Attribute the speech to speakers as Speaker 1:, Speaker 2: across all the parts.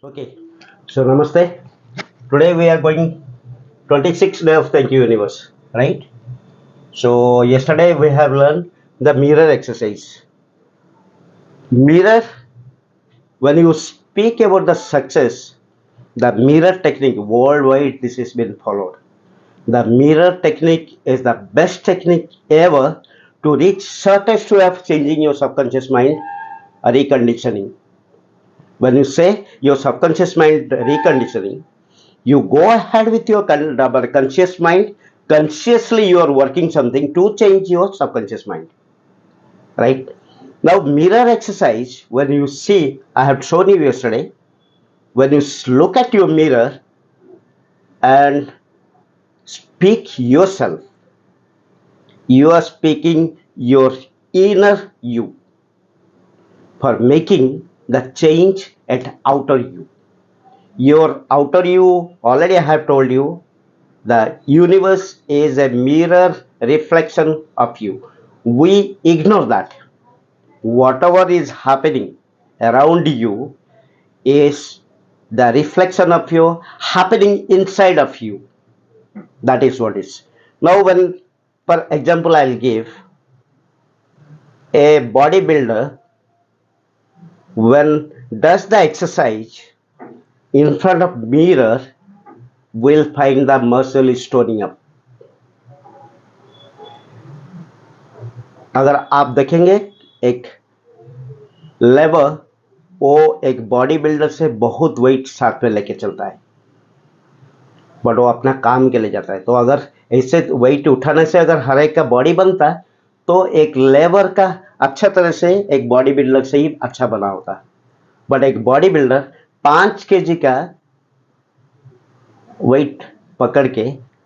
Speaker 1: Okay, so namaste. Today we are going 26th day of Thank You Universe, right? So yesterday we have learned the mirror exercise. Mirror, when you speak about the success, the mirror technique worldwide this has been followed. The mirror technique is the best technique ever to reach certain way of changing your subconscious mind, reconditioning. When you say your subconscious mind reconditioning, you go ahead with your conscious mind. Consciously you are working something to change your subconscious mind, right? Now mirror exercise, when you see, I have shown you yesterday, when you look at your mirror and speak yourself, you are speaking your inner you for making the change at outer you. Your outer you, already I have told you, the universe is a mirror reflection of you. We ignore that. Whatever is happening around you is the reflection of you happening inside of you. That is what is. Now, when, for example, I'll give a bodybuilder when does the exercise in front of mirror will find the muscle is toning up. अगर आप देखेंगे एक लेवर, वो एक body builder से बहुत wait साथ में लेके चलता है, बट वो अपना काम के लिए जाता है. तो अगर ऐसे वेट उठाने से अगर हर एक का बॉडी बनता है तो एक लेबर का अच्छा तरह से एक बॉडी बिल्डर से ही अच्छा बना होता है. बट एक बॉडी बिल्डर 5 kg का वेट पकड़ के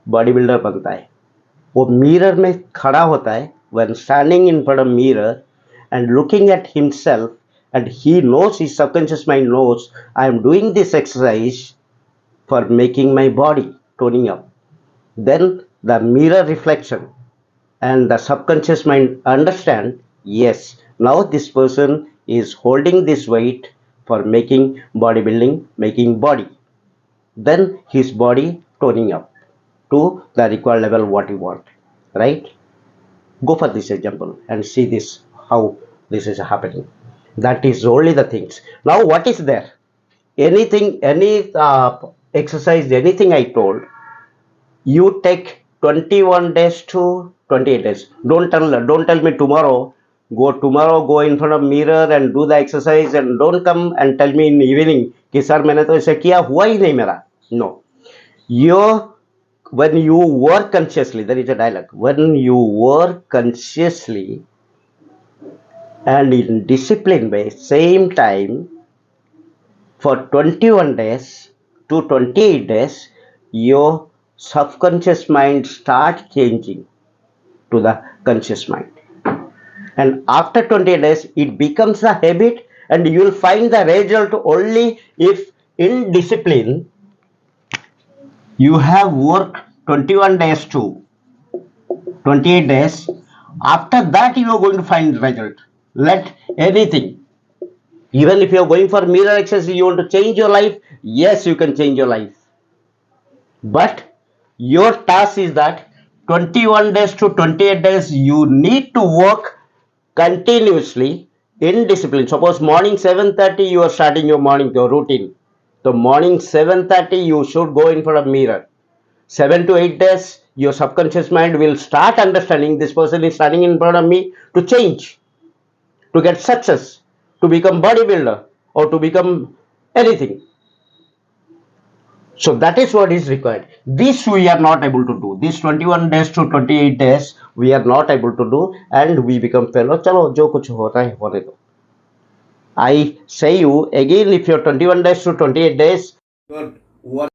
Speaker 1: बॉडी बिल्डर बनता है. वो मिरर में खड़ा होता है, when standing in front of mirror and looking at himself, and he knows, his subconscious mind knows, I am doing this exercise for making my body toning up. Then the mirror reflection and the subconscious mind understand, yes, now this person is holding this weight for making bodybuilding, making body. Then his body toning up to the required level what you want, right? Go for this example and see this, how this is happening. That is only the things. Now what is there, anything, any exercise, anything I told you, take 21 days to 28 days. Don't tell me tomorrow, go in front of mirror and do the exercise, and don't come and tell me in evening कि sir मैंने तो ऐसे किया, हुआ ही नहीं मेरा. No, your, when you work consciously, there is a dialogue, when you work consciously and in discipline way, same time, for 21 days to 28 days, your subconscious mind start changing to the conscious mind, and after 28 days it becomes a habit, and you will find the result only if in discipline you have worked 21 days to 28 days. After that you are going to find result. Let anything, even if you are going for mirror exercise, you want to change your life, yes, you can change your life, but your task is that 21 days to 28 days you need to work continuously in discipline. Suppose morning 7:30 you are starting your morning, your routine, so morning 7:30 you should go in front of mirror. 7 to 8 days your subconscious mind will start understanding, this person is standing in front of me to change, to get success, to become bodybuilder, or to become anything. So that is what is required. This we are not able to do. This 21 days to 28 days we are not able to do, and we become fellow. चलो जो कुछ हो रहा है होने दो. I say you again, if you're 21 days to 28 days, your work